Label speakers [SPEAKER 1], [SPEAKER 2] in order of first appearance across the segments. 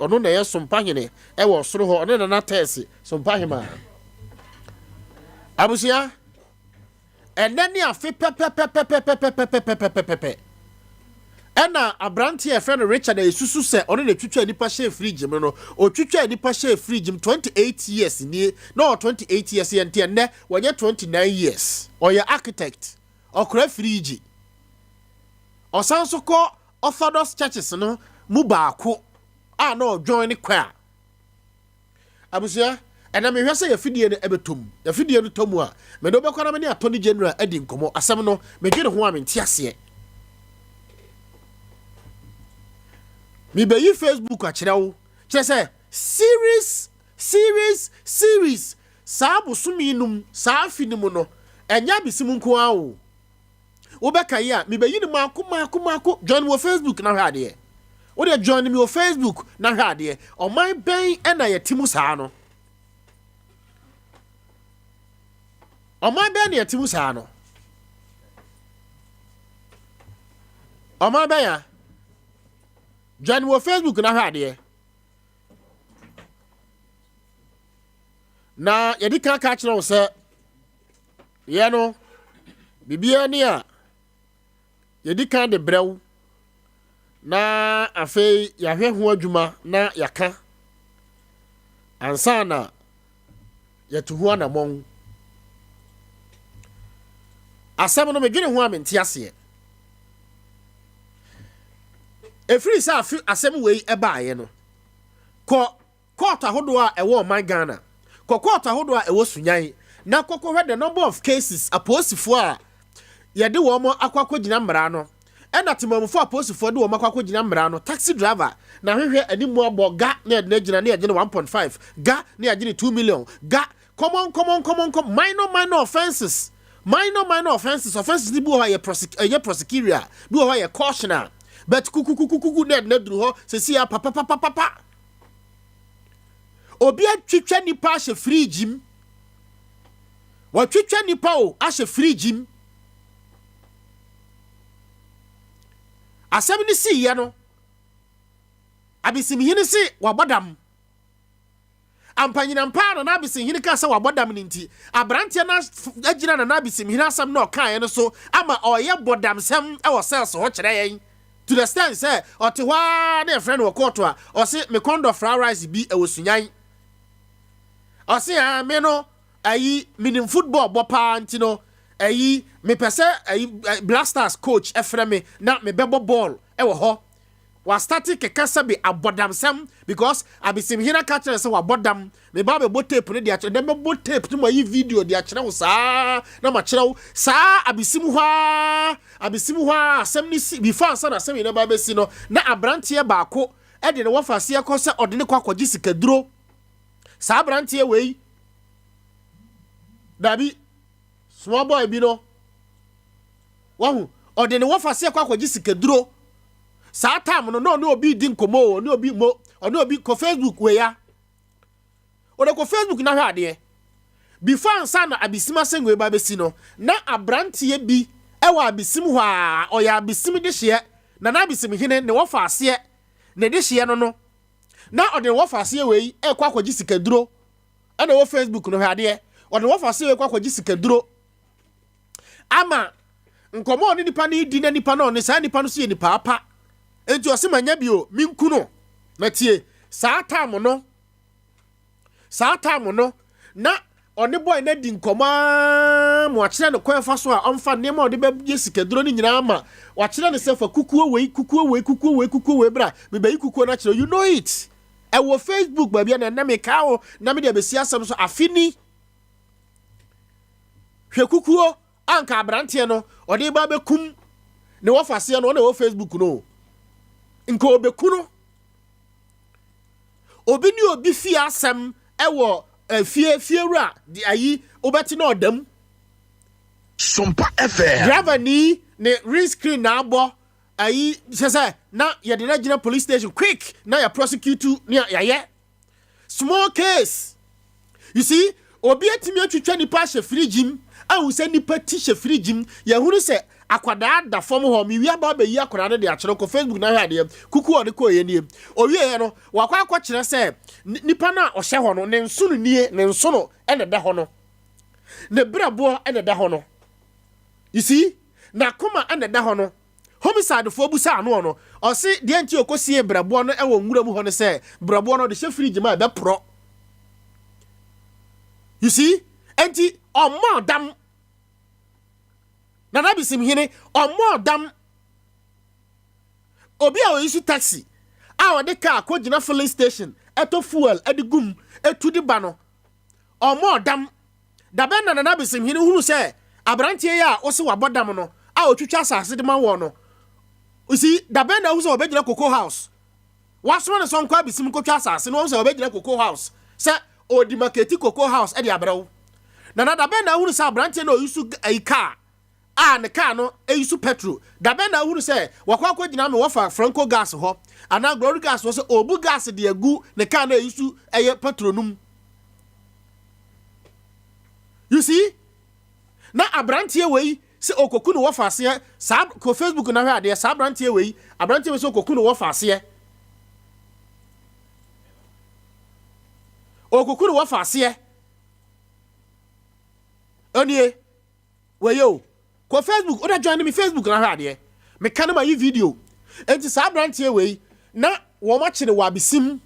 [SPEAKER 1] ono na ye Sompa hene e wo soro ho ono na tesi Sompa hema abusia enani afi pepe ena abranti e friend Richard esusu se ono na twitwa nipa share fridge me no o twitwa nipa share fridge 28 years ni no 28 years yente ne wonye 29 years oya architect okra fridge osanso ko Orthodox churches no mu baako a no join kwa abusia ena me hwese ya fidie no ebetom ya fidie no tomu a me do bekwana me ne attorney general adi nkomo asem no me dwene ho a me ntiase mi be yi Facebook a kirewo kire se series sa bosumi num sa afinim no enya bisim nko a o wo beka yi a mi be yi ni mako join wo Facebook na hwa de wo de join me wo Facebook na hwa de o man ben na yetimu saa no o man ben yetimu saa no o man ben ya join wo Facebook na hwa de na yedi kan ka kire wo se ye no bibia ni a yedi kan de brew na afei yahwe ho adwuma na yaka ansa na yetu ho na mon asem no medwene ho amenti ase efiri sa asem wei ebaaye no ko court ahodo a ewo man Ghana ko court ahodo a ewo Sunyani na kokko the number of cases aposifo a yede wo mo akwakogina mmara no ena timamfo aposifo de wo makwakogina mmara no taxi driver na hwehwe animu aboga na yede na gina na yede 1.5 ga na yede 2 million ga common minor offenses offenses ni bi ho ye prosecutor bi ho ye cautionary but kuku na duru ho sesi ya papa obi atwitwa nipa ahye fridge m watwitwa nipa o ahye fridge m asem ni si ye no abisim hini si wabodam ampanyina mpa na abisim hini ka se wabodam ni nti abrante na agina na abisim hini asem na okan ye no so ama oye bodam sem e wo sales ho kire yen to the stand say otihwa na friend wo court a o se me kondo fra rice bi e wo Sunyani o se a me no ayi minim football bopa anti no ayi me pese ayi blasters coach efreme na me bebo ball e wo ho wa static kekasa be abodam sam because abisim hina ka kire se wa bodam me ba be bo tape ne dia kire dem bo tape to my video dia kire wo saa na ma kire wo saa abisim hwa asem ni si before answer asem ni ba be si no na abrante baako e de ne wo fase e ko se odene kwa kwaji sikaduro saa abrante wei dabi small boy bi no wahu odene wo fase kwa kwaji sikaduro saa time no no obi di nkomo no obi mo ono obi ko Facebook we ya o ko Facebook na hwa de before answer na abisima sengwe ba besi no na abrante bi ewa abisim hwa o ya abisim de hye na abisim hine ne wo fase ne de hye no na odene wo fase we e kwa kwaji sikaduro ana wo Facebook no hwa de odene wo fase we kwa kwaji sikaduro ama nkomo ni nipa ni di na nipa no ne saa nipa no so ye nipa apa enti osemanya bio minkuno na tie saa time no na one boy na di nkoma mo akire ne kwefa so a omfa nema ode be sikaduro ni nyina ama wa kire ne sefa kukuo wei bra me bayi kukuo na kire you know it e wo Facebook ba bia na me ka o na me de be siasam so afini hwe kukuo anka abrante no ode ba be kum ne wo fase no na wo Facebook no nko obekuno obi ni obi fi asem ewo fie wura di ayi obeti na odam
[SPEAKER 2] Sompa FM
[SPEAKER 1] driver ni ne rescreen na abo ayi sese na ye de na police station quick na ya prosecute ni ya small case you see obi atimi atwitwa ni pa hye fridge m awu se ni pa ti hye fridge m ya huru se akwada da fom ho mi wi aba ba yi akwada no de akyere ko Facebook na hwa de kuku o de ko ye nie owie no wakwa akwakyere se nipa na o hye ho no ne nso no nie ne nso no ene da ho no ne brabo ene da ho no you see na koma ene da ho no homicide fo busa ano no o se de anti okosie brabo no e wo nwura mu ho no se brabo no de hye fridge ma be pro you see anti omo dam na bisim hene omo dam obi a oyisu taxi a o de car ko gina filling station eto fuel edigum etu di ba no omo dam da ben na bisim hene hunu se abrantie ya o se wabodam no a otwitwa asase de ma wo no you see da ben na hu se obegina cocoa house waso ne so nkwa bisim ko twa asase no hu se obegina cocoa house se odi market cocoa house e de abrew na da ben na hu se abrantie na oyisu car ne car no eyisu petrol da ben na huru se wakwa gina me wofa franco gas ho ana glory gas wo se obu gas de agu ne car na eyisu eye petrol num you see na abrantie wei se okoku no wofa ase sa ko Facebook na hwa de sa abrantie wei abrantie we se okoku no wofa ase okoku no wofa ase onie weyo ko Facebook oda join me Facebook na hwa de me kan ma yi video enti sa abrantie wei na wo ma kire wa bisim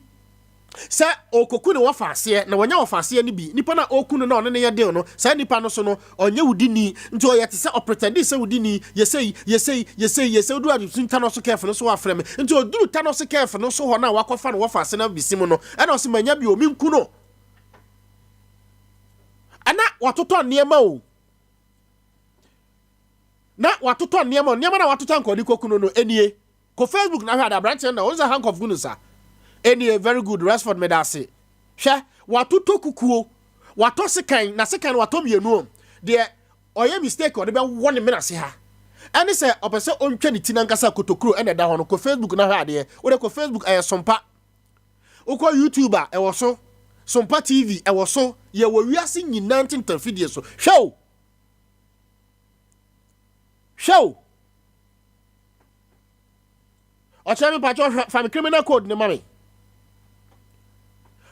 [SPEAKER 1] se okoku ne wofa ase na wonya wofa ase ni bi nipa na okunu na one ne ye deal no sa nipa no so no onye wudini nti o yete se opretend se wudini yesei odu adu tano so kef no so afrem nti oduru tano so kef no so ho na wakofa no wofa ase na bisim no e na o se manya bi o mi nku no ana watoto niema o na watoto niema na watoto ankodi kokuno no enie ko Facebook na hwa da branch na o za hank of gunusa enie very good Rashford medase hwe watoto kukuo wato sekan na sekan wato mienu de oye mistake o de be won me na se ha ene se opese ontwa ni tinankasa kotokuro ene da ho no ko Facebook na hwa de o de ko Facebook Sompa uko YouTuber e wo so Sompa TV e wo so ye wo wiase nyina ntintan video so show Ochami pacho from criminal code ne mami.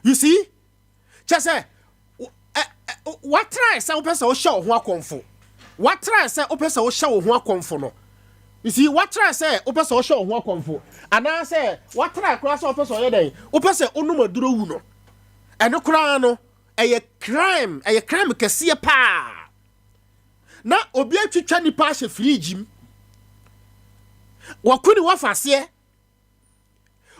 [SPEAKER 1] You see? Chese what try say opesa o show ho akonfo. What try say opesa o show ho akonfo no. You see what try say opesa o show ho akonfo. Ana say what try kura say opesa o yeden. Opesa onum aduro wu no. Eno kura no eye crime kese pa. Na obi atwitwa nipa ahye fridge wakuni wafase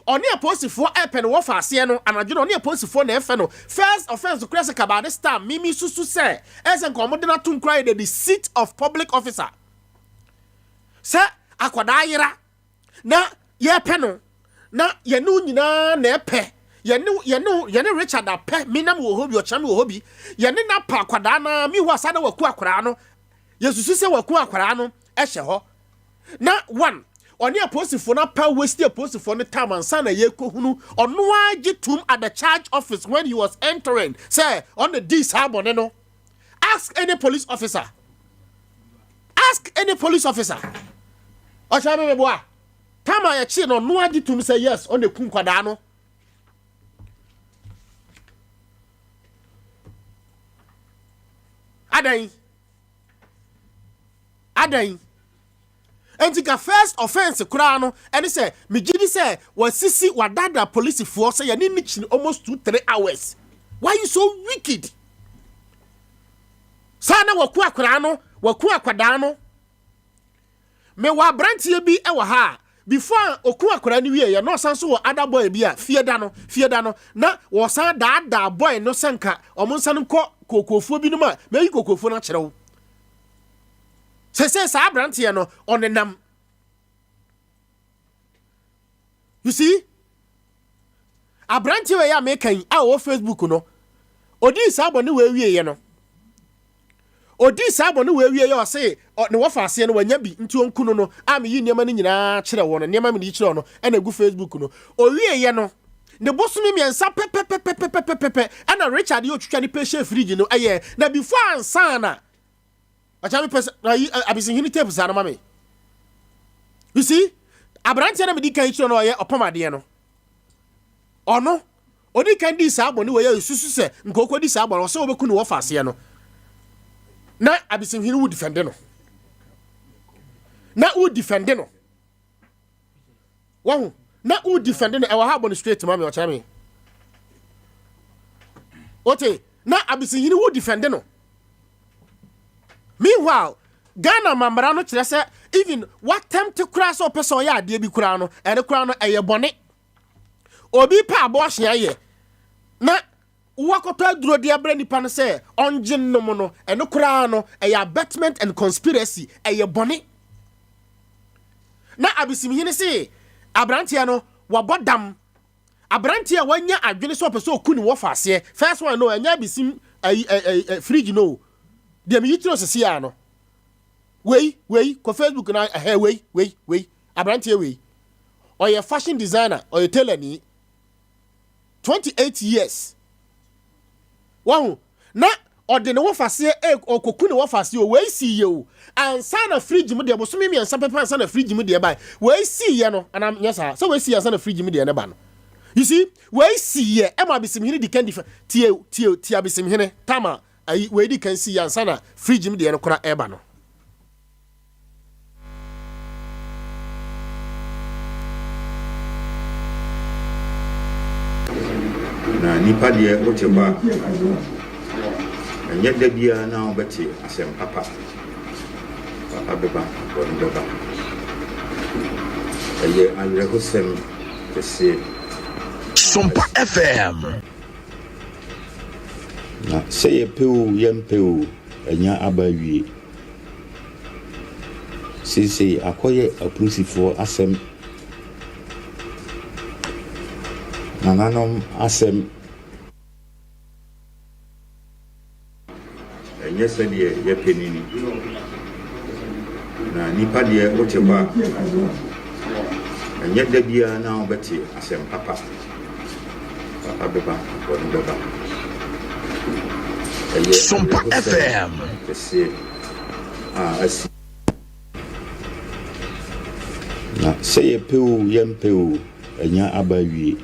[SPEAKER 1] oni aposifo epen wafase no anadwo oni aposifo na efe no first offense krese kabade star mimi susu se esen komode na tun cry the seat of public officer se akwada yira na ye pe no na ye nu nyina na epe ye ne Richard ape minam wo hobi o cham wo hobi ye ne na pa akwada na mi ho asada waku akwara no yesusu se waku akwara no ehye ho na one oni aposifo na pa waste aposifo no time ansa na ye kohunu ono agitum at the charge office when he was entering say on the this harbor no ask any police officer o chabe me boa time ya chi no no agitum say yes on the kun kwada no adan entika first offense kura no ene se megidi se wasisi wadada police for say yani nichin almost 2-3 hours. Why you so wicked? Sana waku akura no waku akwada no me wa brantie bi e wa ha before oku akura ni wie ye no san so other boy bi a fie da no na wo san da boy no senka omonsan ko kokofuo bi no ma me kokofuo na kire wo say abrantie no on the nam. You see? Abrantie we ya mekan a wo Facebook no. Odi sabo ne we wie ye no. Odi sabo ne we wie ye o say ne wo fa ase no wanya bi nti onkuno no am yi niam no nyina kire wo no niam me ni kire no e na gu Facebook no. O wie ye no. Ne bosumi miensa pepe ana Richard yo twtwa ni Piesie fridge no eye na before ansana Achami person abisi hini tape sana mame. You see? Abrantia na medika ichi no ye opamade no. Ono odi kan di sa abone we ye susu se nkoko di sa abone so obeku no wo faase no. Na abisi hini wo defend no. Na wo defend no. Wahu na wo defend no e wa ha abone straight mame ochami. Ote na abisi hini wo defend no. Meanwhile, Ghana mamara no kire say even what time to cross up person ya ade bi kura no e de kura no eye bone obi pa abortion aye na wakoto aduro de abra nipa no say onje nom no e no kura no eye abetment and conspiracy eye bone na abisim hini say abrantia no wabodam abrantia wanya adwene so person oku ni wo faase first one no anya abisim fridge no de me yitro sese ya no wey ko Facebook na wey abrantie wey oye fashion designer oye tailor ni 28 years wow na ode ne wo fase okoku ne wo fase o wey si ye o ansa na fridge mu de bo so me ansa pepa ansa na fridge mu de ba wey si ye no ana nyesa so wey si ansa na fridge mu de ne ba no you see wey si ye e ma bisim hini di kan di tie abisim hini tama ayi wey di kan si ansa na fridge mu de ne kora e ba no
[SPEAKER 3] na nipa de wote ba enye da bia na obeti asem papa beba won beba eye anre hosem Piesie
[SPEAKER 2] Sompa FM
[SPEAKER 3] na seye peu yempeu enya abawie Sisi akoye apprusifo asem nananom asem enye sedie ye penini na nipa de wote ba enye da bia na obeti asem papa beba won beba
[SPEAKER 2] Sompa FM
[SPEAKER 3] Piesie asi na seye peu yempeu enya abawie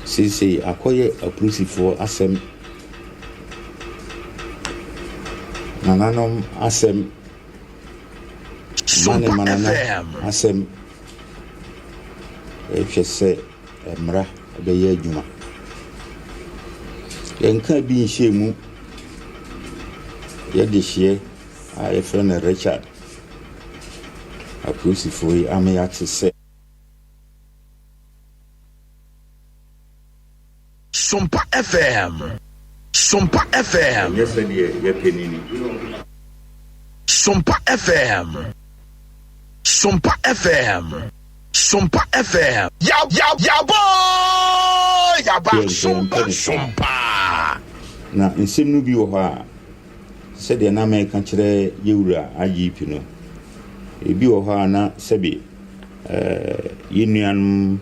[SPEAKER 3] Sisi akoye apprusifo asem nananom asem
[SPEAKER 2] Sompa FM
[SPEAKER 3] asem efese emra beye adwuma yenka bi nhyiemu ye de hye a ye frɛ no Richard apprusifo yi amya tse
[SPEAKER 2] Sompa FM Sompa FM
[SPEAKER 3] yes ye penini
[SPEAKER 2] Sompa FM Sompa FM Sompa FM ya boy ya ba Sompa
[SPEAKER 3] na nsem no bi wo ha se de na me ka kire yewura IGP no ebi wo ha na sebi yenuanum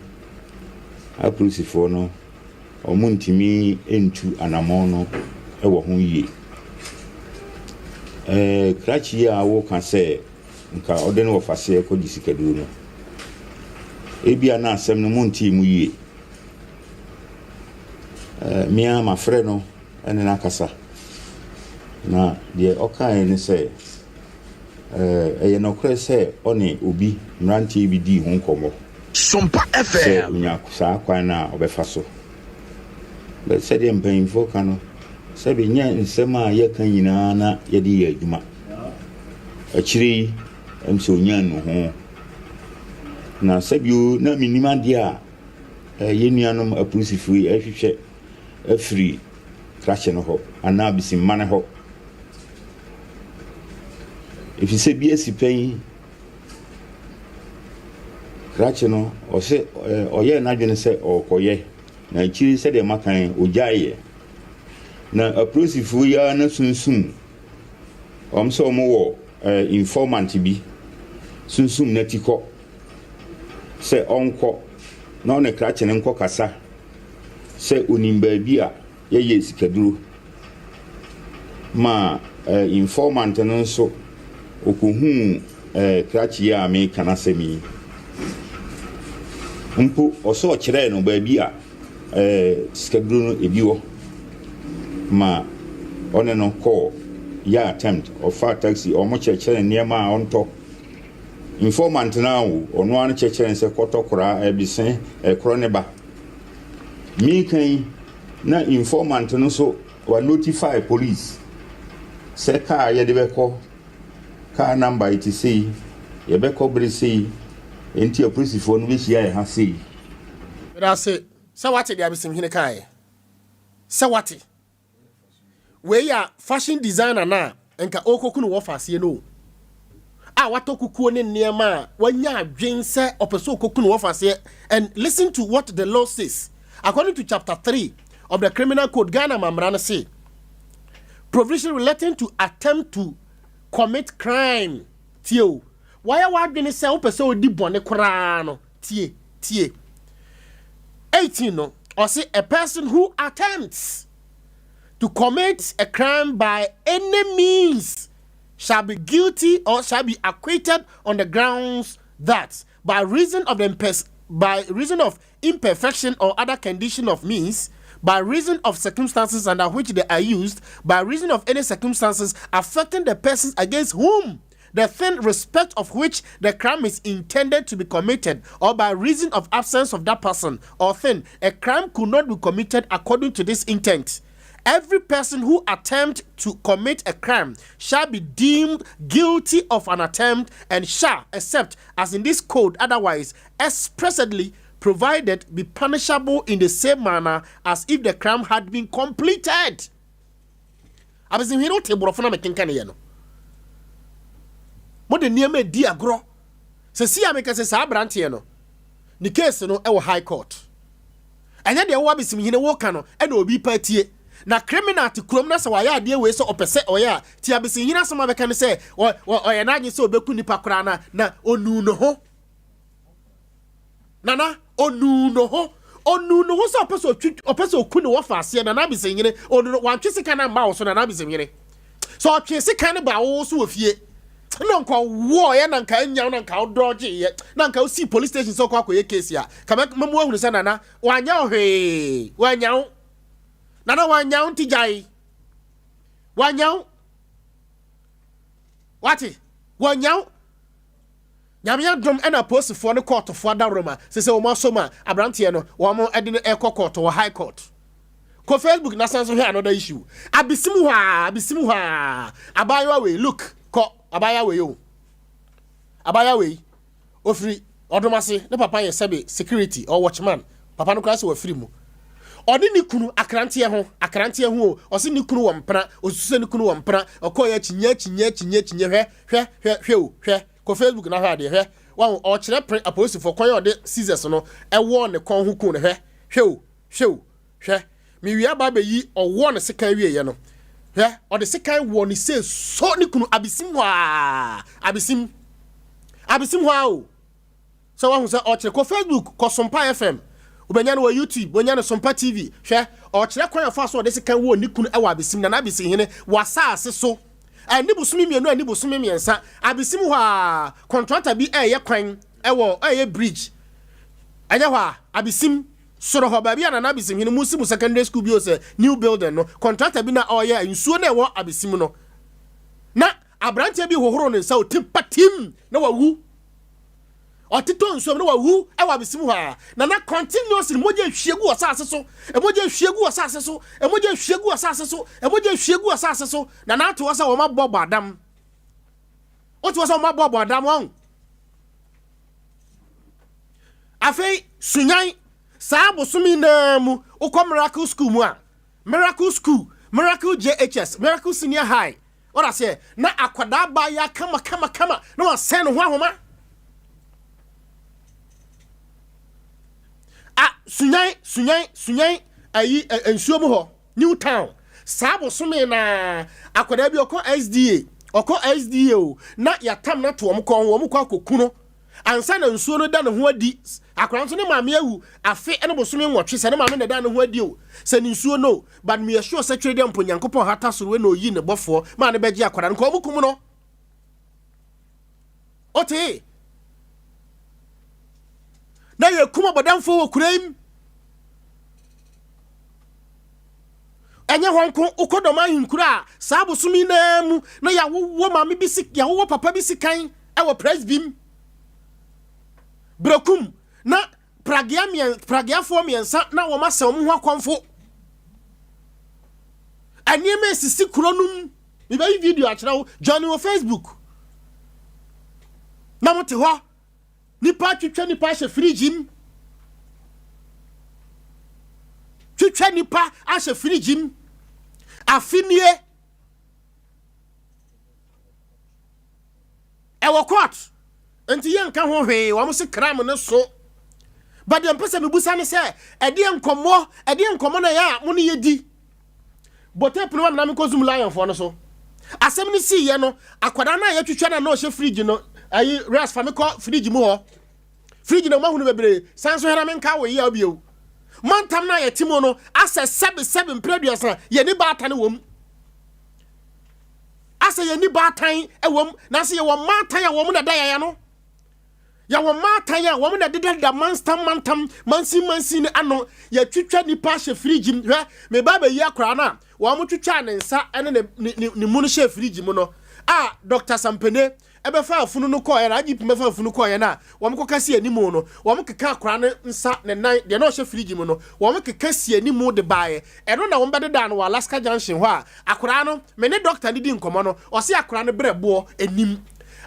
[SPEAKER 3] apprusifo no omuntimi entu anamono ewo ho yie krachi a wo ka se nka ode no ofase ko disikaduru no ebia na asem no munti mu yie mia ma frɛ no ene na kasa na de okae ne se eye no kre se oni obi mranti bi di ho nkomo
[SPEAKER 2] Sompa FM
[SPEAKER 3] nya sa kwan na obefa so be se de mpanyimfo ka no se be nya nsem a ye kan nyina na ye de ye adwuma akiri emso nya no ho na se bio na minima de a ye nuanom apprusifo yi ahwehwe afiri krache no ho ana bisimma ne ho efise bi esipan krache no o se oye na dwene se okoye na akiri se de makan ojaye na apprusifo ya na sunsum omso omo informant bi sunsum na tiko se onko na one krache ne nko kasa se onimba bi a ye sikaduro ma informant no nso okuhu krachi ya me kana semi mpo oso kire no ba bi a schedule no ebiwo ma one no call ya attempt of far taxi o mo kire niema a onto informant na wo ono an kire nse kotokora ebisen ekro ne ba mi kan na informant no so wa notify police se car ye de beko car number it say ye beko bre say enti a police phone we share e ha say
[SPEAKER 1] that's it so what dey abisim hine kai so what we ya fashion designer na enka okoku no wo fase no watokukuo ne niema wanya adwen se opeso okoku no wo fase. And listen to what the law says according to chapter 3 of the criminal code. Ghana mamrana say provision relating to attempt to commit crime. Tio. Why are we say opeso di bone kra no? Tie. 18 no. Or say a person who attempts to commit a crime by any means shall be guilty or shall be acquitted on the grounds that by reason of imperfection or other condition of means, by reason of circumstances under which they are used, by reason of any circumstances affecting the persons against whom the thing respect of which the crime is intended to be committed, or by reason of absence of that person or thing, a crime could not be committed according to this intent. Every person who attempts to commit a crime shall be deemed guilty of an attempt and shall, except as in this code otherwise expressly provided, be punishable in the same manner as if the crime had been completed. Abizim hino tebro fona mekenkane ye no. Mo de niam di agro. Se si ameka se sa brante no. Ni case no e wo high court. Anya de wo abizim hine wo ka no e na obi patie. Na criminal ti krom na se wa ya ade we so opese oya ti abizim hine so ma beka ne se oya na anyi se obeku nipa kora na onu no ho. Nana onu no ho so opeso ku ne wo faase na abizim hine onu wan twese na ma wo so na abizim hine. So twese kan ba wo so ofie. No nko wo ye na nka nya na nka dodge ye na nka si police station so kwa koye case ya kama mamu ahunu se nana wanya hwe wanya nana wanya ntijai wanya wati wanya nyamya drum ena post for the court for that room se o ma so ma abrante no wo mo ede no court or high court ko Facebook na sense here another issue abisimu ha abayo we look ko abaya we ofri odomase ne papa ye sebe security or watchman papa no class we free mu odi ni kunu akrante ho o se ni kunu wo mpra osuse ni kunu wo mpra okoya chinya hwe ko Facebook na ha de hwe wa o kire apostle for koya ode scissors no e wo ne kon hu kun ne hwe mi wi aba be yi o wo ne sekan wie ye no or the second one is says so ni kunu abisim wa so wa hu say o kire ko Facebook ko Sompa FM obenya no YouTube obenya no Sompa TV hwe o kire kwan fa so the second one ni kunu e wa abisim na abisim hene wasase so ani busumi mienu ani busumi miensa abisim wa contractor bi ye kwan e wo ye bridge anya hwa abisim soro ho babia na abisim hene musimu secondary school bi o se new building no contractor bi na oya nsuo na e wo abisim no na abrante bi hohoro ne nsa o tipatim na wawu otito nsuo na wawu e wa abisim ha na continuously moje hwiegu osase so e moje hwiegu osase so na ato wasa wo mabobọ adam oto wasa wo mabobọ adam won afei Sunyani Sabo sumi na mu uko miracle school mu a miracle JHS miracle senior high ora se na akwada ba ya kama na wa sen ho ahoma Sunyani ayi ensuo mu ho New Town Sabo sumi na akwada bi oko SDA o na ya tam na to omko akokunu ansa na nsuo no da ne ho adi akora nso ne maame awu afe ene bosome nwotwe se ne maame na da ne ho adi o se ne nsuo no but me assure se twede mpo Nyankopɔn hata soro we na oyi ne bɔfo ma ne bɛgye akora no ko omukum no ote na ye kuma bodamfo wo kuram enye honko ukodoma hinkura saa bosome na mu na ya wo maame bi sik ya wo papa bi sikan e wo presbym Brokum na pragia fo miensa na wo ma sem ho akonfo anieme sisi kuronum mi ba video a kira wo join wo Facebook na mote ho nipa twetwa nipa hye frigim twetwa nipa ahye frigim afinie ewo court enti yenka ho hwe wo mo se kram ne so but dem pese mebusa ne se ede enkomo na ya mo ne yedi bote pno na me ko zoom lion fo no so asem ni si ye no akwada na ya twetwa na o hye fridge no ayi ras fa me ko fridge mu ho fridge no mahunu bebre sanso hera me nka wo ye obio mantam na ye timo no ase 7 preduasa ye ni baata ne wom ase ye ni baatan ewom na se ye wo matan ya wom na da ya no ya wo matan ya wom na da mansi ne ano ya twitwa nipa hye fridge hwe me ba ba yi akra na wo mo twitwa ne nsa ene ne mu no hye fridge mu no Dr. Sampene ebe fa afunu no ko ya na agipi me fa afunu ko ya na wo mo kokasi animu no wo mo keka akra ne nsa ne nan de na o hye fridge mu no wo mo kekasi animu de baaye eno na wo mbede da no wa Alaska Junction ho akra no me ne doctor ni di nkomo no o se akra ne brebo enim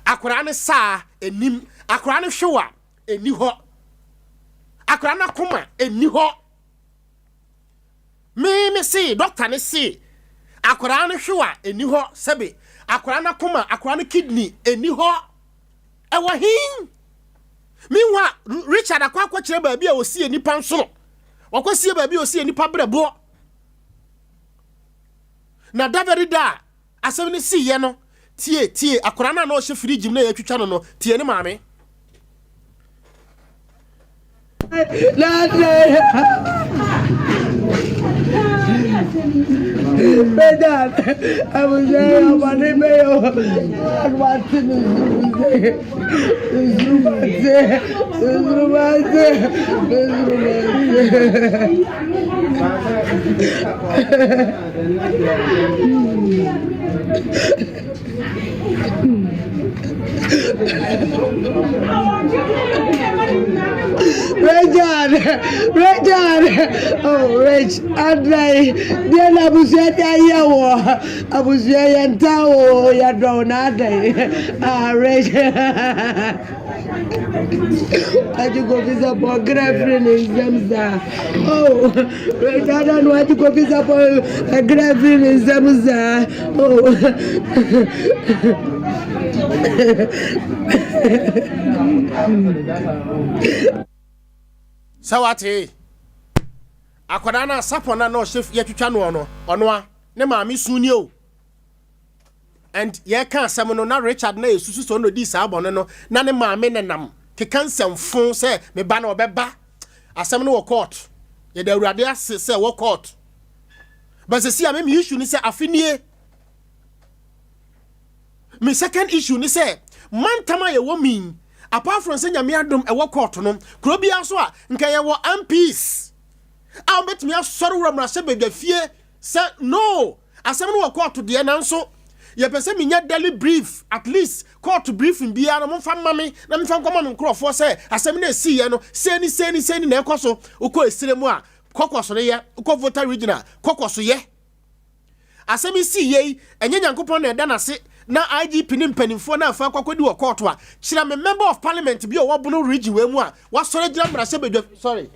[SPEAKER 1] akra ne sa enim akra ne hwewa eni ho akra na koma eni ho me see doctor ne see akra ne hwewa eni ho sebe akra na koma akra na kidney eni ho ewo hin minwa Richard akwa kire ba bia osi enipa nso wakwasi ba bia osi enipa brebo na daverida asem ne si ye no tie akra na o hye fridge na ya twitwa no tie ne maame
[SPEAKER 4] Bedad, I was there on my mail. I'm watching Richard, oh, Rich, Andre, then I was at I was there and Tao, ya drawn Rich. I to go visit for girlfriend in Zamza. Oh, Rich, I don't want to go visit for a girlfriend in Zamza. Oh.
[SPEAKER 1] Sawati akwada na sapona no chef ye twitwa no ono ne maami suni o and ye kan asem no na Richard na esusu so no di sa abone no na ne maami ne nam ke kansam fon se me ba na obeba asem no wo court ye da awurade ase se wo court but se si am me issue ni se afinie me second issue ni se mantama ye wo min apart from say nyame adom e wo court no kro bia so a nka ye wo MPs a betimi asori wura se bedafie say no asem no wo court de na nso ye pese me nya daily brief at least court briefing bia no mfa mame na mfa nkoma me nkrofo say asem na esi ye no seni na ekoso uko esiremu a kokoso ne ye uko voter regional kokoso ye asem esi ye enye Nyankopon na eda na se na IGP ni mpanimfo na afa kwakwadi wo court a kira me member of parliament bi o wobono region we mu a wasore gira mrase bedwa sorry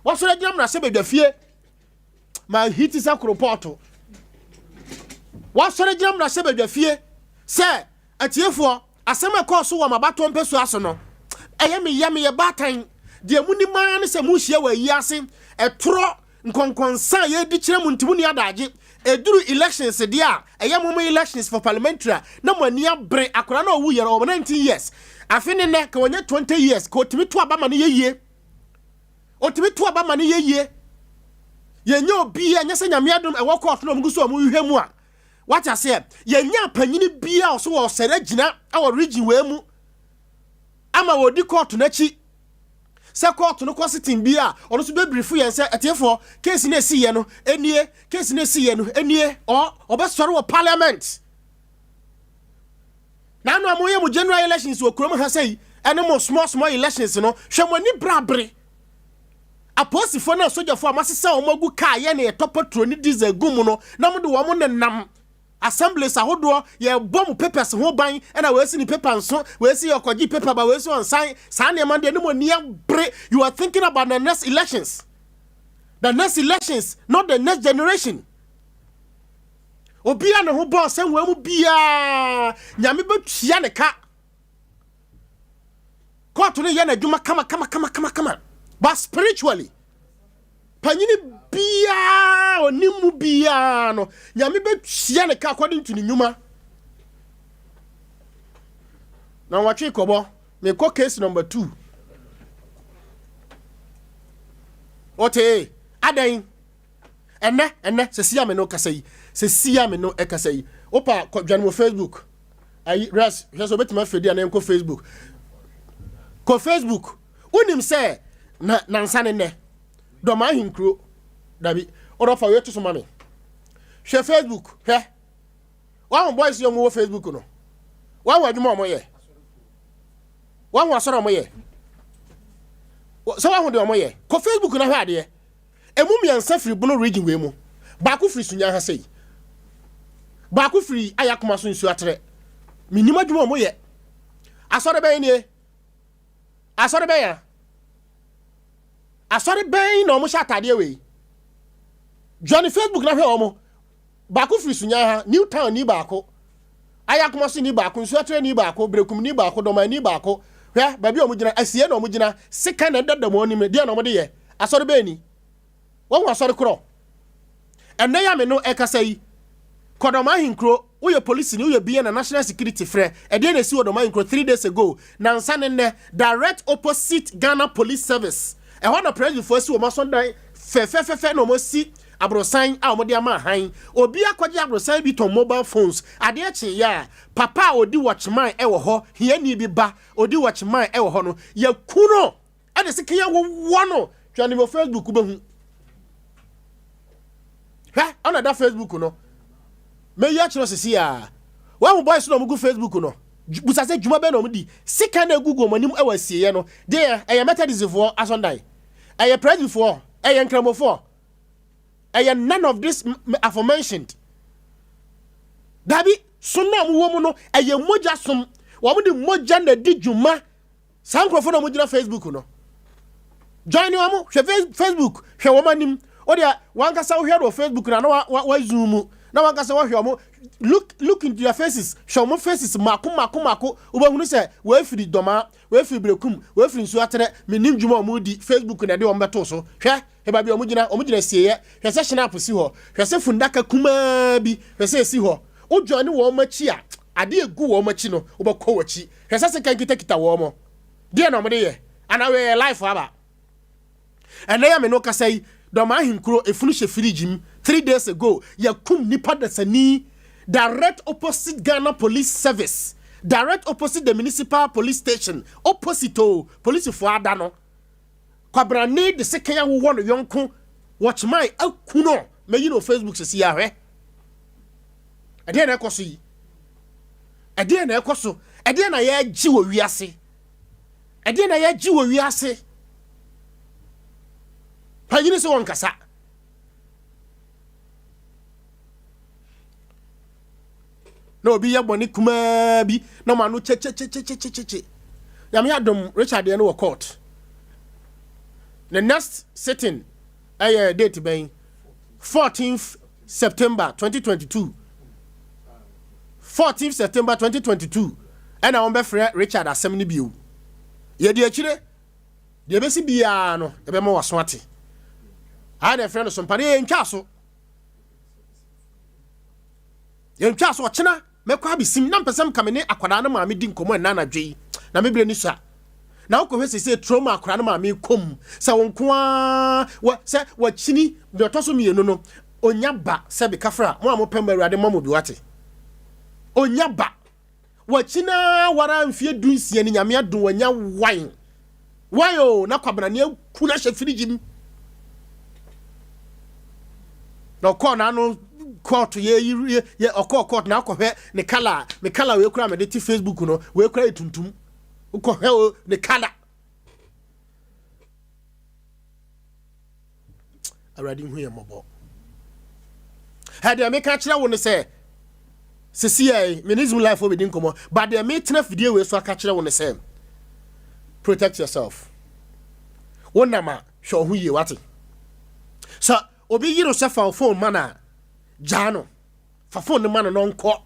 [SPEAKER 1] wasore gira mrase bedwa fie ma hiti sa kropoto wasore gira mrase bedwa fie se atiefo asem ekoso wo mabato mpesu aso no eye me ye batan de muni man ne se mu hia wa yi ase etoro nkonkonsa ye di kire mu ntimu ni adaje eduru elections dia eye mo elections for parliamentary na mo ani abre akora na owu yere o 19 years afini ne ka wonye 20 years ko timi to aba ma ne yeye o timi to aba ma ne yeye yenye obi anya se nyame adom e wo court no mguso o mu hwe mu a what I say yenya panyini bia o so wo sere gina awo region we mu ama wo di court na chi se court no kwasitin bia ono so be brief yen se etiefo case na si ye no enie case na si ye no enie o be sori wo parliament na no amoye mu general elections wo krom ha sei ene mo small elections no hwe mo ni brabre aposifo na sojafo amasesa o magu ka ye na etopatro ni diesel gum no na mo de wo mo nenam assemblies ahodo ye bom papers ho ban na we si ni paper nso we si yokogi paper ba we si on sign san ne man de no mo bre you are thinking about the next elections not the next generation obia ne ho bo sen we mu bia nyame betua ne ka court no ye na dwuma kama but spiritually panyini bia onimu bia no nyame betua ne ka according to ni nyuma na watwe kobo me ko case number 2 ote adan enne sesia me no kasai sesia me no ekasai opa dwan mo Facebook ai res so betima fedi an enko Facebook unim say na nsane ne do ma hinkro dabi orofa wetu so mame she Facebook he wa boys yo mo Facebook no wa adwuma mo ye wa asoro mo ye so wa de mo ye ko Facebook na hwe ade emu miansa firi bono region we mu ba ku firi sunya ha sei ba ku firi ayakoma so nsu atere minima adwuma mo ye asore ben ni asore ben ya asori ben na omo shatade we Johnny Facebook na hwe omo ba ku firi sunya ha New Town ni ba ko ayakoma so ni ba ko nsu atere ni ba ko brekum ni ba ko doma ni ba ko hwe ba bi omo gina asie na omo gina sika na dada mo ni me de na omo de ye asori ben ni wo asori kro enne ya me no ekasai kodoma hinkro wo ye police ni wo ye bia na national security frɛ ede na si wodoma hinkro 3 days ago na nsane ne direct opposite Ghana Police Service e ho na president for si wo masondan fe no mo si abrosan a mo de ama han obi akwaje abrosan bi ton mobile phones ade achi ya papa odi watchman e wo ho hia ni bi ba odi watchman e wo ho no ya kuno ade se kiya wo no twani mo Facebook ba hu ha ona da Facebook no me ya chiro sisi ya wa mo boys no mo gu Facebook no busa se djuma be no mo di sika na Google manim e wasie no de e Methodist for asondai e president for e nkramo for e none of this aforementioned dabi sunna mo wo mu no e moja som wo mo di moja na di djuma sankrofo no mo gina Facebook no join you amu Facebook hwe wo manim o dia wankasa wo hwe do Facebook na wa zoom na wankasa wo hwe mo look into their faces show mo faces mako ubahunu se we firi doma we firi brekum we firi nsu atere menim dwuma mo di Facebook na de wo mbeto so hwe he ba bi o mo gina sieye hwe se snap si ho hwe se fundaka kuma bi hwe se si ho o join wo machi a ade egu wo machi no ubakọ wachi hwe se kan kita wo mo de na mo de ye ana we life aba ene ya me no kasai doma hinkro efunu she firijim 3 days ago ya kum nipa da sani direct opposite Ghana Police Service, direct opposite the municipal police station, opposite police for Adano. Kwabrani the second who want yonko watch my akuno me you know Facebook see ya eh. Ade na ekoso yi. Ade na ekoso. Ade na ya ji wo wiase. Ade na ya ji wo wiase. Pa yini se won kasa. No obi ya boni kuma bi na ma no che ya me adom Richard ye no court the next sitting date ben 14th September 2022 14th September 2022 and I be free Richard asem ni bio ye de akire de be si bia no e be ma waso ate ha de frɛ no Sompa ne ntwa so Yentwa so ochena mekwa abisim na mpesem kamene akwada na maame di nkomo na anadwe na mebre ni so na wokɔ se trauma akwada na maame kom se wonkoa se wachini de otoso mienu no onya ba se be kafra mo amopem awurade mamo bi wate onya ba wachina wara mfie dunsia ni nyame adon wanya wine wayo na kwabra ne ku na hye firigim no ko na no court ye court na akɔhwɛ ne kala me kala we kura me de ti Facebook no we kura etuntum ukɔhwɛ ne kala already hu ye mobo had me ka kyerɛ wo ne sɛ Sisi ai menism life obi din komo but the me tena fidie we so aka kyerɛ wo ne sɛ protect yourself wonama hwɛ ho ye wate so obi yiro sɛ fa phone mana jano fa phone no man no nko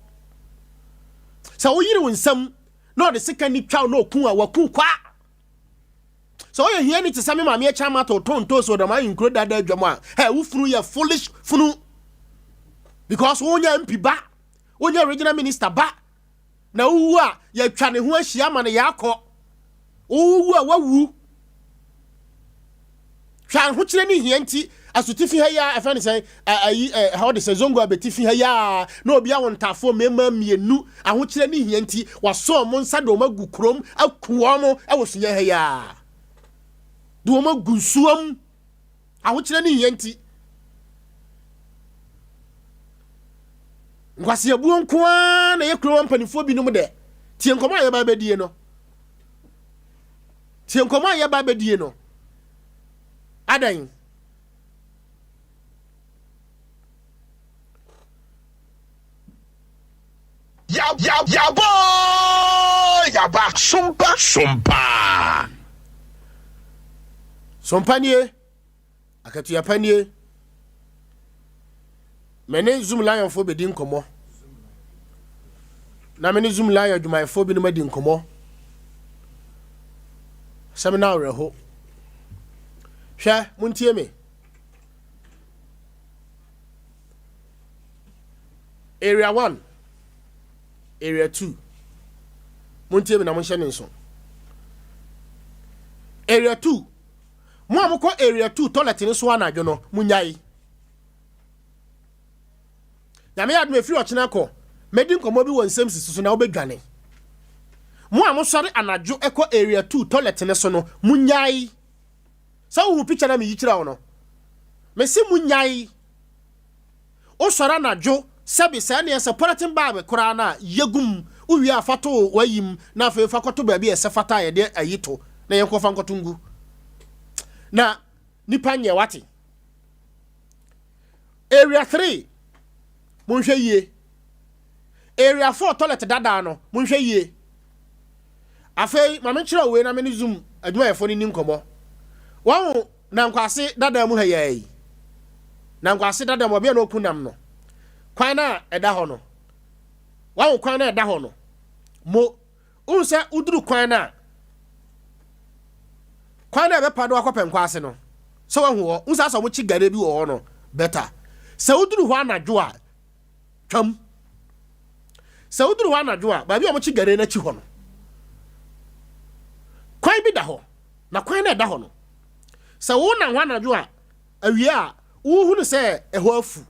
[SPEAKER 1] so wo yiri wo nsam no de sika ni twa no ku a waku kwa so ye hia ni tsame ma me e chama to tonto so da ma include that adwam a hey wo funu ye foolish funu because wo nya mp ba wo nya regional minister ba na wo a ye twa ne ho ahia ma ne yakɔ wo a wawu hwan ho kire ni hia nti asutifi ha ya afa ne say how the sezongo abetifi ha ya na obi awontafo mema mienu ahokire ne hia nti waso mo nsa do magu krom akuo mo ewosunya ha ya do magu suam ahokire ne hia nti ngwase abuo nko a na ye krom mpanifo bi no mu de tie nkomo a ye ba bedie no tie nkomo a ye ba bedie no adan
[SPEAKER 2] Ya boy, ya back Sompa.
[SPEAKER 1] Sompanie akatu ya panie mene zoom lion fo be din komo na mene zoom lion adwuma fo bi no ma din komo seminar reho hwɛ muntie me area 1 area 2 montie me na mo hyɛ nso area 2 mo amukɔ area 2 toilet ni so anadwo no munyai na me adme free ochena kɔ medi nkomo bi wɔ Nsem Sisi so na obedwane mo amosɔre anadwo ɛkɔ area 2 toilet ni so no munyai sa wo picture na me yikyira wo no me se munyai o sɔre anadwo sabi sa ne yesa poratin baabe kora na yegum uwi afato wayim na afa fakoto baabi yesa fata ye de ayito na yenko fa nkotungu na nipa nye wate area 3 monhwe yie area 4 toilet dada no monhwe yie afei ma me kyerɛ we na me zoom adwuma yefo ni nkomo wawo na nkwase dada mu ha yai na nkwase dada mu bia na okunam no kwan na eda ho no wawo kwan na eda ho no mo unse uduru kwan na be pado akɔpɛ nkwase no so wahu ho unse aso mo chi gare bi wo ho no better se uduru ho anadwo a twam se uduru ho anadwo a ba bi o mo chi gare na chi ho no kwan bi da ho na kwan na eda ho no se wo na ho anadwo a awie a wo hu no se ɛho afu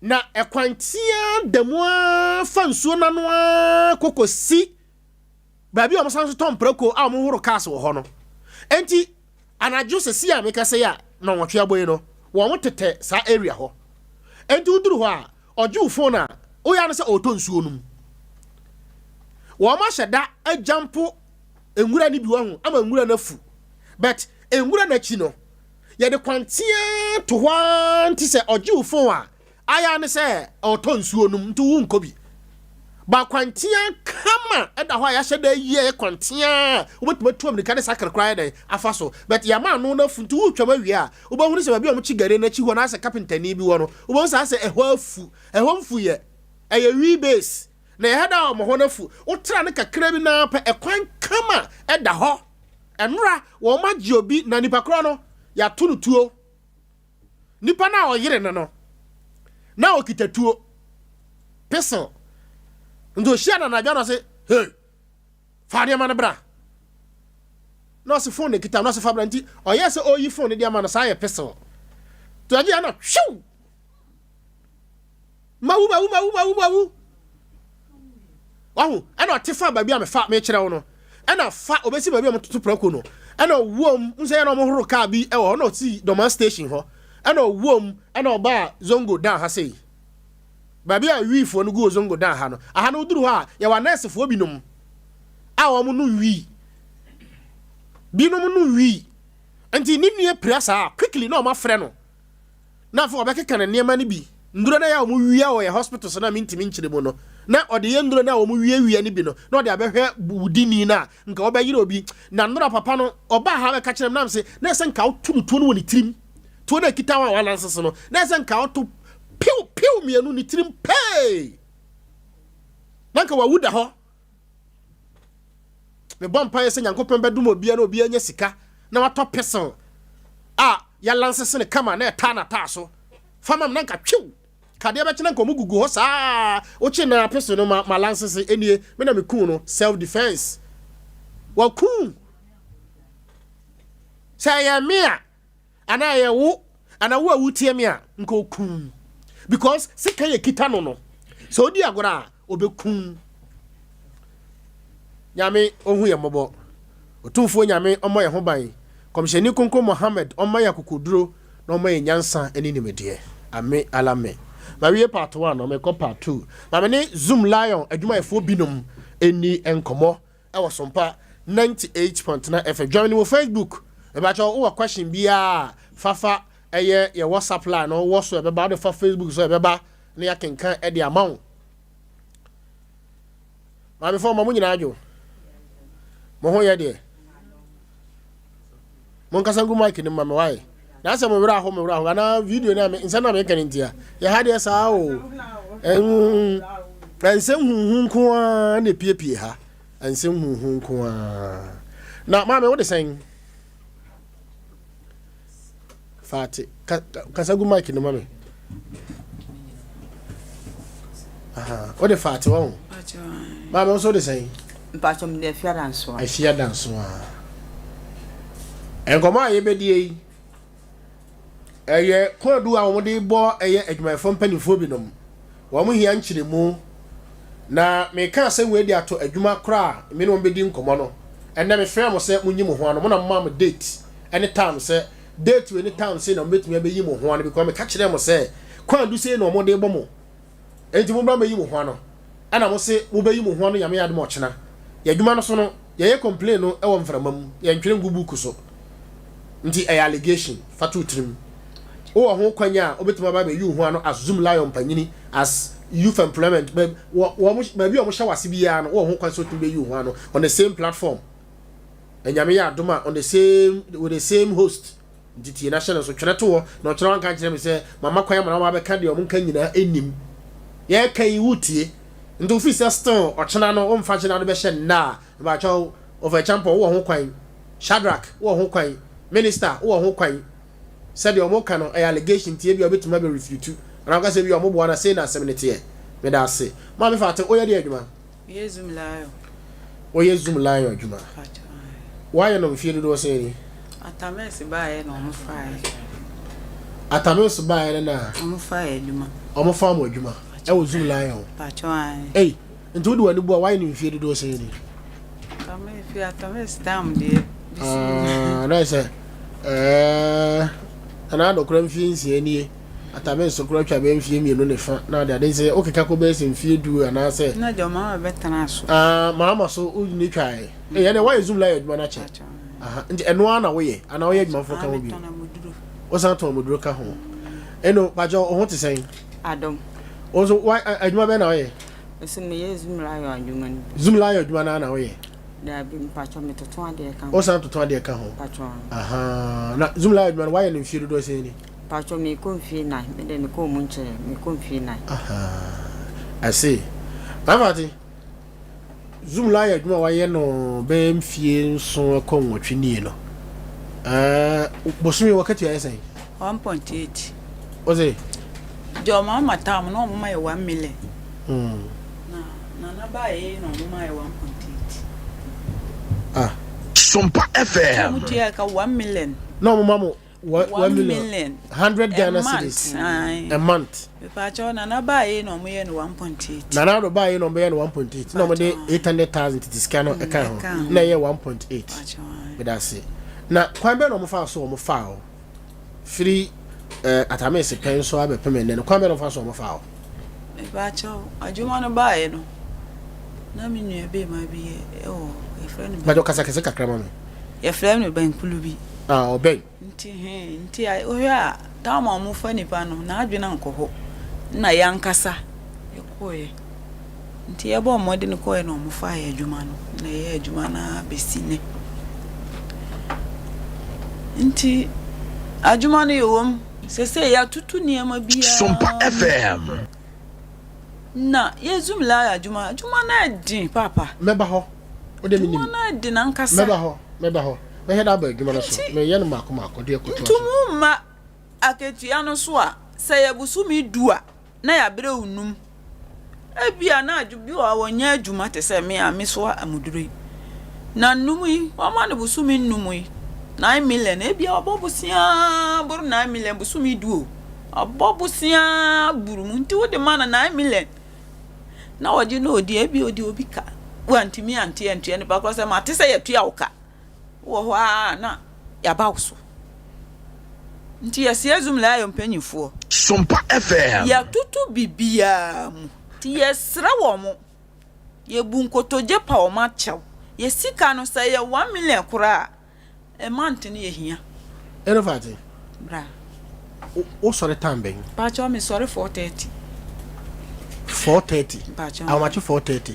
[SPEAKER 1] na ekwantia demwa fansuo na no kokosi baabi o msanso tomprako a mo horo cars wo ho no enti anadwo sesi a meka se ya na wotwe aboyi no wo mo tete sa area ho enti uduru ho a oju phone a o ya no se otonsuo num wo ma hyeda ajampo enwura ni bi wo ho ama enwura na fu but enwura na chi no ye de kwantia to ho anti se oju phone a aya ne se otonsuo num ntu wu nkobi ba kwantia kama eda ho ya hyeda yie kwantia obetumatu amerika ne sakra kra ya afa so but ya ma no na funtu wu twama wi a obahunu se ba bi o mchi gare na chi ho na se carpenter ni bi wo no obon sa se ehwo mfu ye eye wi base na ye hada o mo ho na fu utra ne kakra bi na pa ekwan kama eda ho enra wo ma gi obi na nipa kro no ya tunu tuo nipa na o yire no na okitatuo pistol ndo shia na na no say hey faade ma no bra no se phone kita no se fa bra nti o yes o yi phone dia ma no say pistol to agi na shoo mawu wahu ana otefa ba bia me fa me kire wo no ana fa obesi ba bia me tutu prako no ana wom nse ya no mo horo ka bi e wo no ti doma station ho ana wom ana oba zongo down ha sei ba bia wi fo no go zongo down ha no aha no duru ha ya wa nurse fo binom a wo mo no wi binom no wi anti ni nua prasa quickly no ma frɛ no na fo obekeka na niema ni bi nduro na ya wo wi a wo ya hospital so na mintimi nkyire mo no na ode ye nduro na wo mu wi ni bi no na ode abehwe budini na nka wo bayire obi na nduro papa no oba ha be ka kyerem na mse na se nka wo tu to no woni tirim to na kita wa wala nsese no na se nka wo to piu mienu ni tirim pay na nka wa wuda ho me bompa ye se nyankopon bedum obi na obi anya sika na wato person ya lansese ne kama na eta na ta so fama na nka twiu kade be kyena nkomu gugu ho saa ochi na person no ma lansese enie me na me kun no self defense wa kun say ya mia ana ye wo ana wo awutie mia nko kun because sika ye kita no so odi agora obekun nyame ohu ye mobo otumfo nyame omo ye ho ban komsheni konko Mohammed omo ya kokoduro na omo ye nyansa eni nimedie ame alame ma wie part 1 no me ko part 2 ma me ne Zoom Lion adwuma efo binom eni enkomo e wo Sompa 98.9 FM join me on Facebook e ba cho wo question bia fafa eye ye WhatsApp line no wo so e be ba de fa Facebook so e be ba na ya kenkan e de amount ma me fo ma munyina ajo mo ho ye de mon kasangu mic ni ma me wai na se mo wura ho na video na me insana me kan ntia ya ha de sa o ensem hunhun ko a na piepie ha ensem hunhun ko a na ma me wo de sen fati kasangu mic ni ma me aha o de fati wo ma me so de sen
[SPEAKER 5] mpacho me de fia danso
[SPEAKER 1] a fia danso a enkomo aye bedie eye kodu a wo de bo eye adwumayfo mpanifo binom wo mo hia nkyiremu na me ka se we di ato adwuma kra me no bedi nkomo no enne me frɛ mo se munyi mo ho ano mo na mma mo date anytime se date we anytime se na metumi abeyi mo ho ano because me ka kyerɛ mo se kwadu se na mo de bo mo enti mo ba meyi mo ho ano ana mo se mo beyi mo ho ano yame yade mo kyena ya adwuma no so no ye complain no e wo mframam ye ntwere ngubu ku so nti allegation fatu trim o ho kwanya obetuma ba be you ho ano as Zoom Lion panyini as youth employment ba bi o mo shawase bia no o ho kwan so tumbe you ho ano on the same platform enyame ya adoma on the same with the same host nti national so twere to no twere wan kan kire me say mama kwan ma na ba ka de o mo kan nyina enim ye kan wutie nti office store o chena no o mfa chena no be hye na ba chaw of a champion wo ho kwan Shadrack wo ho kwan minister wo ho kwan said your mo kan allegation tie bi obetuma be refute na ka say bi o mo bo na say na seminity me da say ma me fa te o ye de adwuma
[SPEAKER 5] Zoom Lion
[SPEAKER 1] o ye Zoom Lion adwuma why no feel do say ni
[SPEAKER 5] atames ba ye no mo fa
[SPEAKER 1] atames ba ye na
[SPEAKER 5] mo fa adwuma
[SPEAKER 1] o mo fa mo adwuma e wo Zoom Lion
[SPEAKER 5] patwan
[SPEAKER 1] eh nti do wani bo why no feel do say ni
[SPEAKER 5] atames tam de
[SPEAKER 1] na say ana do kura mfie nsie nie atamen so kura twa be mfie mienu ne fa na de ade say okeka ko be se mfie du ana say
[SPEAKER 5] na de mama be tana so
[SPEAKER 1] mama so u ni twae ye ne why Zoom Lion adwuma na che aha nti eno ana wo ye ana wo ye adwuma fo ka wo bi o san to moduro ka ho eno pajo o ho te sen
[SPEAKER 5] adom
[SPEAKER 1] o so why adwuma be na wo ye
[SPEAKER 5] ese me ye Zoom Lion adwuma ni
[SPEAKER 1] Zoom Lion adwuma na wo ye
[SPEAKER 5] da bi pacho me toto ade ka
[SPEAKER 1] o san toto ade ka ho
[SPEAKER 5] pacho
[SPEAKER 1] aha na Zoom Lion adwuma why no mfie do say ni
[SPEAKER 5] pacho me ko mfie na me de me ko munche me ko mfie na
[SPEAKER 1] aha I see bavati Zoom Lion adwuma why no be mfie nso ko nwotwe ni no bosumi wakati ya say
[SPEAKER 5] 1.8
[SPEAKER 1] o say
[SPEAKER 5] jo mama tam no mama ye 1 million na ba e no mo mai 1.8
[SPEAKER 2] Sompa FM
[SPEAKER 5] mutu ya ka 1 million
[SPEAKER 1] no mo mamo 1
[SPEAKER 5] million
[SPEAKER 1] 100 Ghana cedis a month
[SPEAKER 5] pa cho na ba e no mo ye no 1.8
[SPEAKER 1] na do ba ye no be ye no 1.8 no mo de 800,000 tiska no e kan ho na ye 1.8 be da se na kwan be no mo fa so mo fa o free atamese pen so abe pemene no kwan be no fa so mo fa o
[SPEAKER 5] e pa cho ajuma no ba e no na mi nua be ma bi e friend
[SPEAKER 1] ba do kasa kakra ma me
[SPEAKER 5] ye friend no ban kulubi
[SPEAKER 1] obey
[SPEAKER 5] nti o ya ta ma mu fa nipa no na adwena nkoho na yankasa ye koye nti ye bo mode ne koye no mu fa ye adwuma no na ye adwuma na besine nti adwuma no yewom sese ya tutu niema bia
[SPEAKER 2] Sompa FM
[SPEAKER 5] na ye zoom la adwuma na din papa
[SPEAKER 1] meba ho o de minim
[SPEAKER 5] na din ankasa
[SPEAKER 1] meba ho me head aba adwuma no so me ye no mako de koto
[SPEAKER 5] tumuma aketua no so a se ya busumi dua na ya bere unum ebia na adwubi wa wonya adwuma te se me a me so amuduro na numi wa ma no busumi numi 9 million ebia obobusia buru 9 million busumi duo obobusia buru munti wo de mana 9 million na oje no odi ebia odi obika wantimi antie ne ba ko se ma te se ya tua woka wo ho a na ya ba so nti ya siezum la yo mpanyifo
[SPEAKER 2] Sompa FM
[SPEAKER 5] ya tutu bibia mu ti yesra wo mo ye bunkotoje pa o ma chew ye sika no say 1 million kura e month ni ye hia
[SPEAKER 1] eno fati
[SPEAKER 5] bra
[SPEAKER 1] o sore tamben
[SPEAKER 5] pa cho me sorry 430
[SPEAKER 1] pa cho how much 430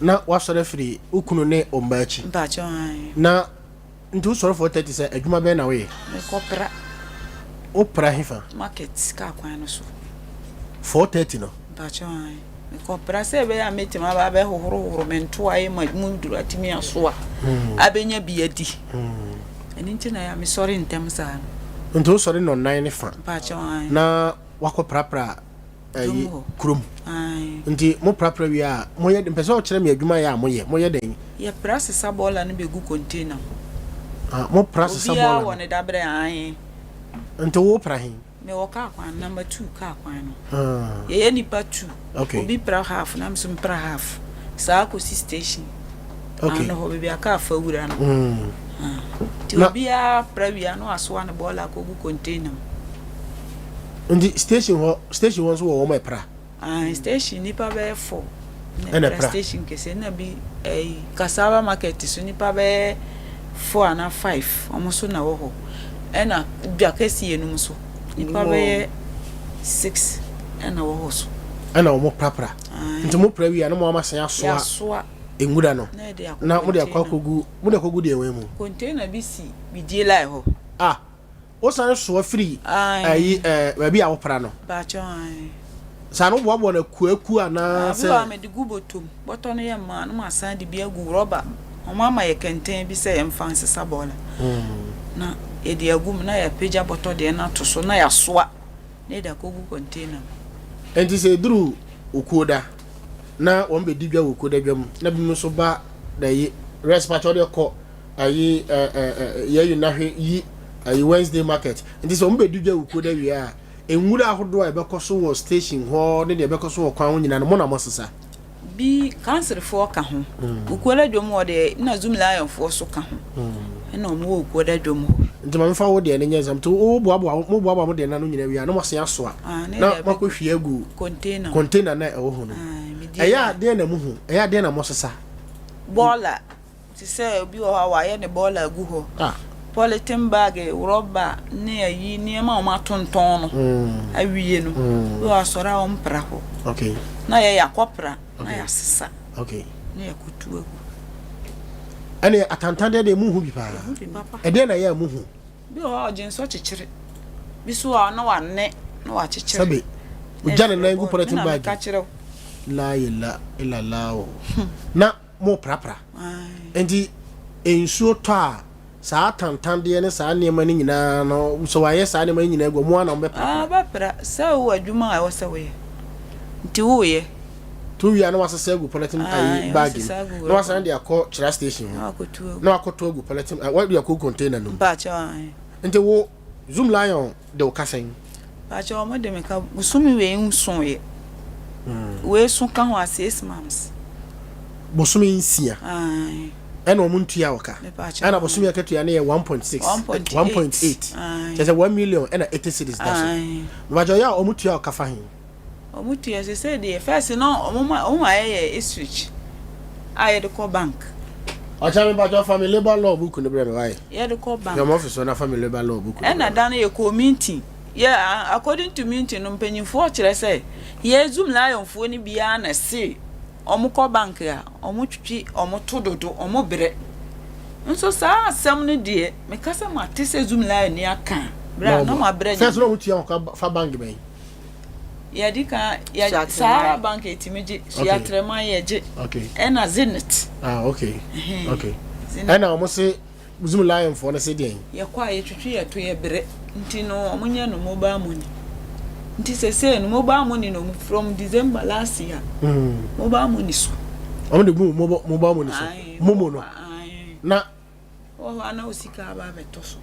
[SPEAKER 1] na wa sore free ukunu ne ombachi
[SPEAKER 5] pa cho
[SPEAKER 1] na ntu sore 430 say adwuma be na we
[SPEAKER 5] me kopra
[SPEAKER 1] opra hifa
[SPEAKER 5] market ka kwan no so
[SPEAKER 1] 430 no
[SPEAKER 5] pa cho me kopra se be ya metima ba be hohoro mento ayi munduru atimi aso a abenya biadi eni ntina ya me sorry ntem sa
[SPEAKER 1] ntu sore no 9 fa
[SPEAKER 5] pa cho
[SPEAKER 1] na wakopra kurum nti mo prapra wi a mo ye pese o kire me adwuma ya mo ye den
[SPEAKER 5] ye process abola no be gu container
[SPEAKER 1] mo process abola
[SPEAKER 5] ya woni dabre an
[SPEAKER 1] nti wo pra hin
[SPEAKER 5] me wo ka kwan number 2 ka kwan no ye nipa 2 obi pra half na msum pra half sa ko si station no ho be aka fa wura no ti obi a pra wi no aso an bola ko gu container
[SPEAKER 1] ndi station won so wo mai pra
[SPEAKER 5] station nipa be 4 na station kese na bi Kasaba market so nipa be 4 na 5 omoso na wo ho ena bia kesi enum so nipa be 6 ena wo ho so
[SPEAKER 1] ena wo pra nti mo pra wi ya no mo amasan aso engura no na mo de akwakogu de enwe mu
[SPEAKER 5] container bi si bi die lai ho
[SPEAKER 1] o san so free ayi ba bi a wo pra no
[SPEAKER 5] ba cho
[SPEAKER 1] sanu bo na kuaku ana se
[SPEAKER 5] ba me de gubotum boto no ye ma no asan de bi agu rubber o mama ye kenten bi se em fancy sabola na e de agum na ya peja boto de na to so na ya soa na da kogu container
[SPEAKER 1] enti se duru okuoda na won be didwa okuoda dwam na bi so ba da yi respect de ko ayi ye na hwe yi ayi Wednesday market enti so mbe didwa okuoda wi a enwura ahodo a ebekoso wo station ho ne de ebekoso wo kwan nyina no mo na mo sesa
[SPEAKER 5] bi cancer for ka ho okuoda dwom wo de na zoom lion for so ka ho na mo okuoda dwom ho
[SPEAKER 1] nti ma mfa wo de ne nyezam to wo boabo mo de na no nyina wi a no mo se aso a na makohwie agu container na ewo ho no eya de na mu hu eya de na mo sesa
[SPEAKER 5] bola ti se obi wo ha wa ye ne bola agu ho polythene bag rubber ne ayi ne ma o ma tonton no awie no wo asora o mpra ho
[SPEAKER 1] okay
[SPEAKER 5] na ye yakopra na ya sesa
[SPEAKER 1] okay
[SPEAKER 5] na ya kutu agu
[SPEAKER 1] ane atantande de mu hu bi pa e de na ya mu hu
[SPEAKER 5] bi o jin so chechire bi so na wa ne na wa chechire
[SPEAKER 1] sabe o jana na ngu polythene bag la ila lao na mo prapra enti ensuo to a sa tantande ne sa ne mani nyina no so waye sa ne mani nyina gwa mu ana mbe
[SPEAKER 5] ba pra sa wo adwuma a wo sa we nti wo ye
[SPEAKER 1] 2 years no was say go politim bag no was and they call chira station no akoto go politim what do you call container no
[SPEAKER 5] ba cha
[SPEAKER 1] nte wo zoom lion de okasen
[SPEAKER 5] ba cha o mo de me ka busumi we nson ye we sun kan ho 6 months
[SPEAKER 1] busumi nsia and omuntua waka and busumi akatua na 1.6 1.8 just 1 million and 80 cities that's ba jo ya omutua waka fa hin
[SPEAKER 5] omutua se say the first no o ye switch aye the call bank
[SPEAKER 1] acha me ba jo family labor law book no bre me why
[SPEAKER 5] ye the call bank
[SPEAKER 1] your office na family labor law book
[SPEAKER 5] and na dan ye community yeah according to meeting no mpanyimfo kire say ye zoom lion fo ni bia na say omo call bank ya omo twitwi omo tododo omo bre nso sa asem ne de me kasa ma tese zoom lion ni aka bra no ma bre
[SPEAKER 1] first no mutua fa bank ben
[SPEAKER 5] ya dika ya sa bank etimeje ya trema ya je
[SPEAKER 1] okay
[SPEAKER 5] ena zenit
[SPEAKER 1] okay ena omo se zoom lion fo na se den
[SPEAKER 5] ya kwa ya twitwi ya to ya bre nti no omunye no mobile money nti se no mobile money no from December last year mobile money so
[SPEAKER 1] omo de mobile money so momo no na
[SPEAKER 5] o ana osika ba beto so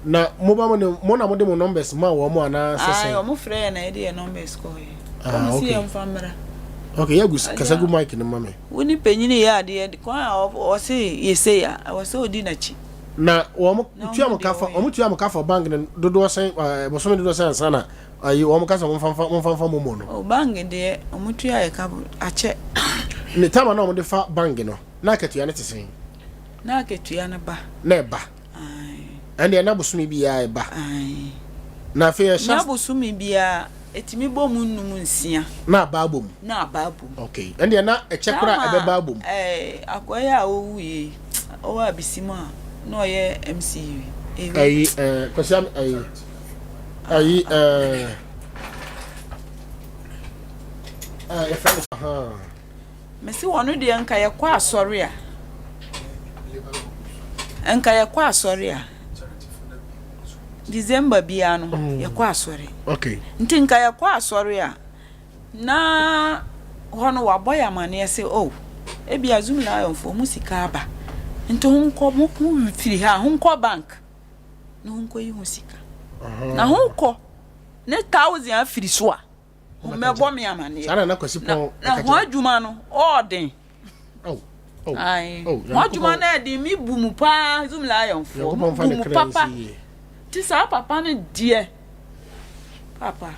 [SPEAKER 1] na mobile money mo na mo de mo numbers ma wo mo ana sese
[SPEAKER 5] ai omo frɛ na de numbers ko ye omo si em famra
[SPEAKER 1] okay ya gus kasa gu mic no mame
[SPEAKER 5] woni penyini ya de kwa o se yese ya o se odi na chi
[SPEAKER 1] na wo mo tua mo kafa bank ne dodo sen bosomi dodo sen sana ayi wo mo kasa mo fanfa mo no
[SPEAKER 5] o bank de o mo tua ye ka ache
[SPEAKER 1] ne tama na mo de fa bank no na ketua ne tesen
[SPEAKER 5] na ketua na ba
[SPEAKER 1] ai ande na bosomi bia e ba
[SPEAKER 5] ai
[SPEAKER 1] na fe ya
[SPEAKER 5] na bosomi bia etimi bom nnum nsia
[SPEAKER 1] na babom okay ande na echekura ebe babom
[SPEAKER 5] akoya owuye o wa bisima no ye MCU
[SPEAKER 1] ayi kwasiam ayi
[SPEAKER 5] mesi wonu de nka ye kwa asori a December bia no ye kwa asori
[SPEAKER 1] okay
[SPEAKER 5] nti nka ye kwa asori a na hono wa boya mane se oh e bia zoom lion fo musika aba nti hunko mo firi ha hunko bank no hunko yi husika na hunko ne 1000 afiri so a mebo me amane
[SPEAKER 1] sana na kwasi pon
[SPEAKER 5] na ho adwuma no orden ai ho adwuma na de mi bumu pa zoom lion fo bumu papa ti sa papa ne die papa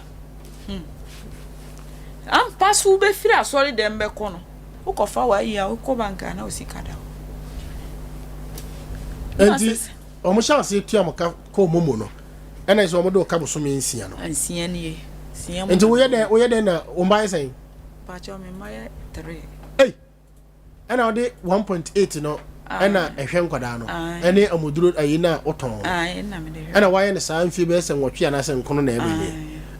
[SPEAKER 5] am pasu be firi asori dem be kono ukofa wa iya uko bank na usika da
[SPEAKER 1] enti omo chance tua mo ka ko momo no ena iso omo do ka bo so me nsia no
[SPEAKER 5] ansia ni sia mo
[SPEAKER 1] enti wo ye de na o mbai sen
[SPEAKER 5] pa cha me mai 3
[SPEAKER 1] ena o de 1.8 no ena ehwe nkwada no ene amoduro ayi na oton
[SPEAKER 5] na me de
[SPEAKER 1] ena wa ye ne saa mfie be sen wotwe na sen kono na ebe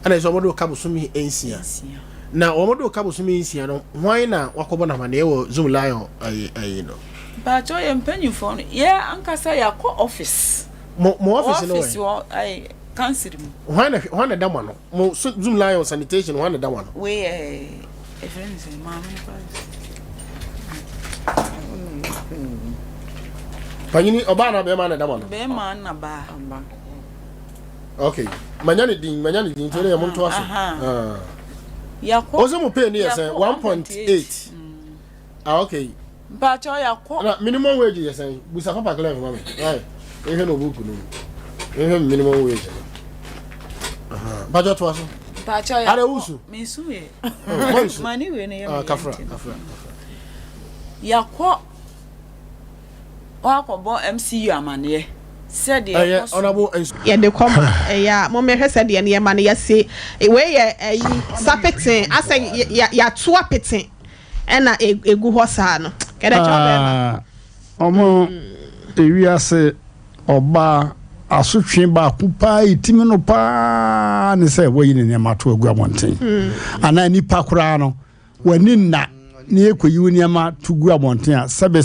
[SPEAKER 1] ena iso omo do ka bo so me nsia na omo do ka bo so me nsia no hwan na wakobo na ma na e wo zoom lion ayi no
[SPEAKER 5] ba cho ye mpanyu phone ye ankasa ya ko office
[SPEAKER 1] mo office no
[SPEAKER 5] office wo ai council mu
[SPEAKER 1] hwana da no mo zoom lion sanitation hwana da no
[SPEAKER 5] we friends mama
[SPEAKER 1] panyini oba na be ma na da no
[SPEAKER 5] be ma na ba
[SPEAKER 1] okay manyani din tore ya muntu aso
[SPEAKER 5] ya ko
[SPEAKER 1] ozo mo pay ni yes 1.8 okay
[SPEAKER 5] ba cho ya ko
[SPEAKER 1] na minimum wage yes busa papa kala for mama right ehe no book no ehe minimum wage ba cho to aso
[SPEAKER 5] ba cho ya
[SPEAKER 1] are usu
[SPEAKER 5] me su ye
[SPEAKER 1] monsu
[SPEAKER 5] mani we ne ya
[SPEAKER 1] kafra
[SPEAKER 5] ya ko wa ko bo MCU amane said
[SPEAKER 1] ye honorable
[SPEAKER 6] ye de come ya mo me hwese de ne ma ne yase we ye sapetin ase ya to apetin ena egu ho saa no kede chobe
[SPEAKER 7] omo ewiase oba asotwe ba kupa itimi no pa ne se wo yine ne mato agu amonten ana nipa kura no wani na ne ekoyi ne ma tugu amonten a sebe